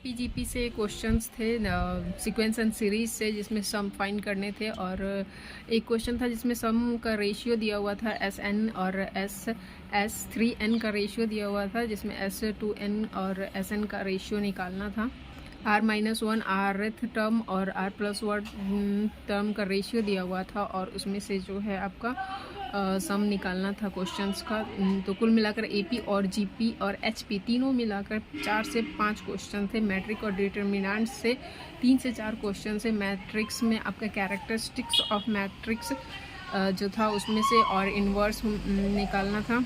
PGP से questions थे sequence and series से, जिसमें सम फाइंड करने थे। और एक क्वेश्चन था जिसमें सम का रेशियो दिया हुआ था SN और S3N का रेशियो दिया हुआ था, जिसमें S2N और SN का रेशियो निकालना था। R-1 rth टर्म और R+1 टर्म का रेशियो दिया हुआ था, और उसमें से जो है आपका सम निकालना था क्वेश्चंस का। तो कुल मिलाकर AP और GP और HP तीनों मिलाकर 4 से 5 क्वेश्चन थे। मैट्रिक और डिटर्मिनेंट से 3 से 4 क्वेश्चन से। मैट्रिक्स में आपका कैरेक्टरिस्टिक्स ऑफ मैट्रिक्स जो था उसमें से और इन्वर्स निकालना था।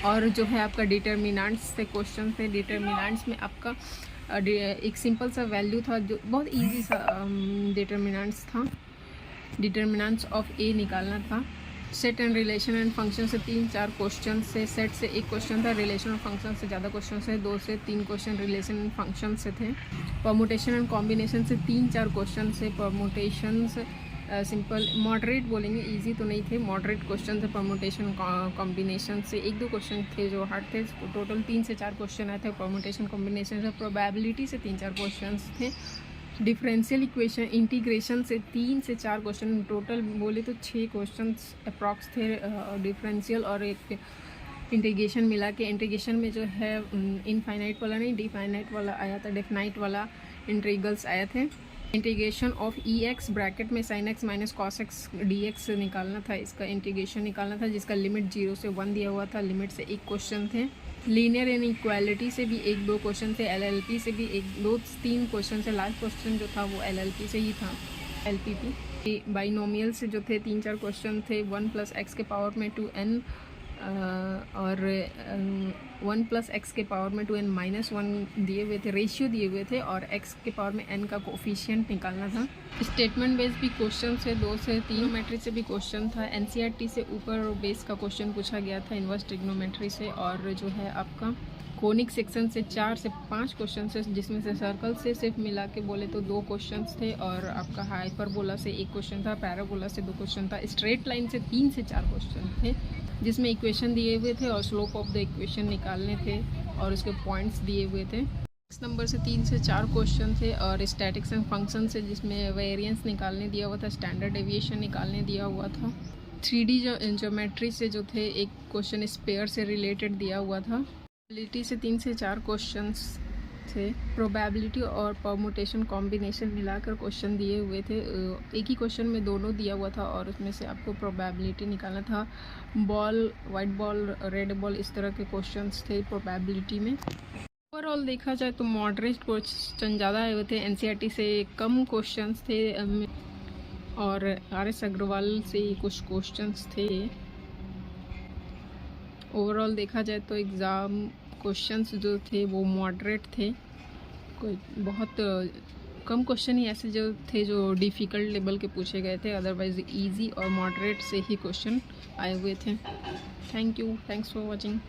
और जो है आपका डिटर्मिनेंट्स से क्वेश्चन थे। डिटर्मिनेंट्स में आपका एक सिंपल सा वैल्यू था जो बहुत इजी सा डिटर्मिनेंट्स था। डिटर्मिनेंट्स ऑफ A निकालना था। Set and relation and function से 3-4 क्वेश्चन से। सेट से एक क्वेश्चन था, रिलेशन और फंक्शन से ज़्यादा क्वेश्चन से 2 से 3 क्वेश्चन रिलेशन एंड फंक्शन से थे। परमुटेशन एंड कॉम्बिनेशन से 3-4 क्वेश्चन से। परमुटेशन सिंपल मॉडरेट बोलेंगे, इजी तो नहीं थे, मॉडरेट क्वेश्चन थे। परमुटेशन कॉम्बिनेशन से 1-2 क्वेश्चन थे जो हार्ड थे। टोटल 3 से 4 क्वेश्चन आए थे परमुटेशन कॉम्बिनेशन से। प्रोबेबिलिटी से 3-4 क्वेश्चन थे। डिफरेंशियल इक्वेशन इंटीग्रेशन से 3 से 4 क्वेश्चन, टोटल बोले तो 6 क्वेश्चन अप्रॉक्स थे डिफरेंशियल और एक इंटीग्रेशन मिला के। इंटीग्रेशन में जो है इनफाइनाइट वाला नहीं, डिफाइनाइट वाला आया था, डेफिनाइट वाला इंटीग्रल्स आए थे। इंटीग्रेशन ऑफ EX ब्रैकेट में sin x minus cos x dx निकालना था, इसका इंटीग्रेशन निकालना था, जिसका लिमिट 0 से 1 दिया हुआ था। लिमिट से 1 क्वेश्चन थे। लीनियर इनइक्वालिटी से भी 1-2 क्वेश्चन थे। LLP से भी 1-2-3 क्वेश्चन से। लास्ट क्वेश्चन जो था वो LLP से ही था, LPP। बाइनोमियल से जो थे 3-4 क्वेश्चन थे। 1 + x के पावर में 2n और 1 + x के पावर में 2n - 1 दिए हुए थे, रेशियो दिए हुए थे, और x के पावर में n का कोफिशिएंट निकालना था। स्टेटमेंट बेस्ड भी क्वेश्चन से 2 से 3। मैट्रिक से भी क्वेश्चन था। NCERT से ऊपर और बेस का क्वेश्चन पूछा गया था इन्वर्स ट्रिग्नोमेट्री से। और जो है आपका कोनिक सेक्शन से 4 से 5 क्वेश्चन से, जिसमें से सर्कल से सिर्फ मिला के बोले तो 2 क्वेश्चंस थे, और आपका हाइपरबोला से 1 क्वेश्चन था, पैराबोला से 2 क्वेश्चन था। स्ट्रेट लाइन से 3 से 4 क्वेश्चन थे, जिसमें इक्वेशन दिए हुए थे और स्लोप ऑफ द इक्वेशन निकालने थे, और उसके पॉइंट्स दिए हुए थे। नेक्स्ट नंबर से 3 से 4 क्वेश्चन थे, और स्टैटिक्स एंड फंक्शन से, जिसमें वेरिएंस निकालने दिया हुआ था, स्टैंडर्ड डेविएशन निकालने दिया हुआ था। 3D ज्योमेट्री से जो थे एक क्वेश्चन स्पेयर से रिलेटेड दिया हुआ था। प्रोबेबिलिटी से 3 से 4 क्वेश्चंस थे। प्रोबेबिलिटी और परमुटेशन कॉम्बिनेशन मिलाकर क्वेश्चन दिए हुए थे। एक ही क्वेश्चन में दोनों दिया हुआ था, और उसमें से आपको प्रोबेबिलिटी निकालना था। Ball, white ball, red ball, इस तरह के क्वेश्चंस थे प्रोबेबिलिटी में। ओवरऑल देखा जाए तो मॉडरेट क्वेश्चन ज़्यादा आए हुए थे। NCERT से कम क्वेश्चंस थे, और RS अग्रवाल से कुछ क्वेश्चंस थे। ओवरऑल देखा जाए तो एग्ज़ाम क्वेश्चंस जो थे वो मॉडरेट थे। कोई बहुत कम क्वेश्चन ही ऐसे जो थे जो डिफ़िकल्ट लेवल के पूछे गए थे, अदरवाइज इजी और मॉडरेट से ही क्वेश्चन आए हुए थे। Thank you, thanks for watching.